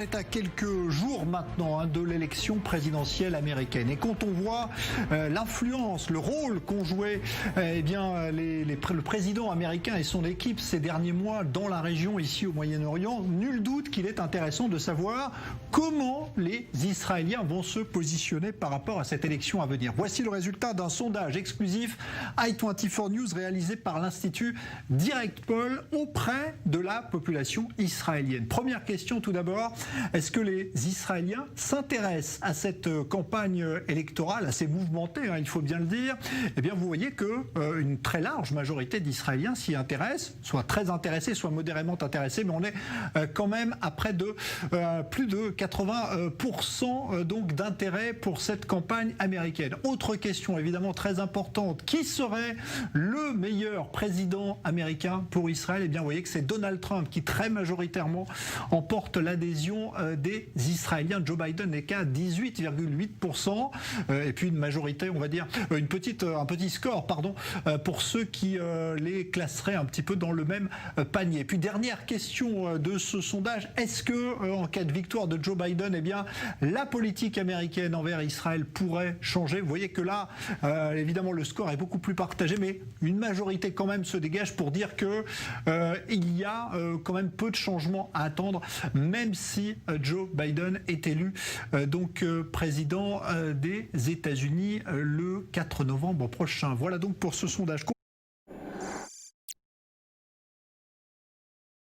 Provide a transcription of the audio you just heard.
On est à quelques jours maintenant de l'élection présidentielle américaine et quand on voit l'influence, le rôle qu'ont joué le président américain et son équipe ces derniers mois dans la région ici au Moyen-Orient, nul doute qu'il est intéressant de savoir comment les Israéliens vont se positionner par rapport à cette élection à venir. Voici le résultat d'un sondage exclusif i24 News réalisé par l'Institut Direct Poll auprès de la population israélienne. Première question tout d'abord. Est-ce que les Israéliens s'intéressent à cette campagne électorale assez mouvementée, il faut bien le dire? Eh bien, vous voyez qu'une très large majorité d'Israéliens s'y intéressent, soit très intéressés, soit modérément intéressés, mais on est quand même à près de plus de 80% donc d'intérêt pour cette campagne américaine. Autre question évidemment très importante, qui serait le meilleur président américain pour Israël? Eh bien, vous voyez que c'est Donald Trump qui très majoritairement emporte l'adhésion des Israéliens. Joe Biden n'est qu'à 18,8%. Et puis une majorité, on va dire, un petit score, pour ceux qui les classeraient un petit peu dans le même panier. Et puis dernière question de ce sondage, est-ce que en cas de victoire de Joe Biden, eh bien, la politique américaine envers Israël pourrait changer? Vous voyez que là, évidemment, le score est beaucoup plus partagé, mais une majorité quand même se dégage pour dire que il y a quand même peu de changements à attendre, même si Joe Biden est élu président des États-Unis le 4 novembre prochain. Voilà donc pour ce sondage.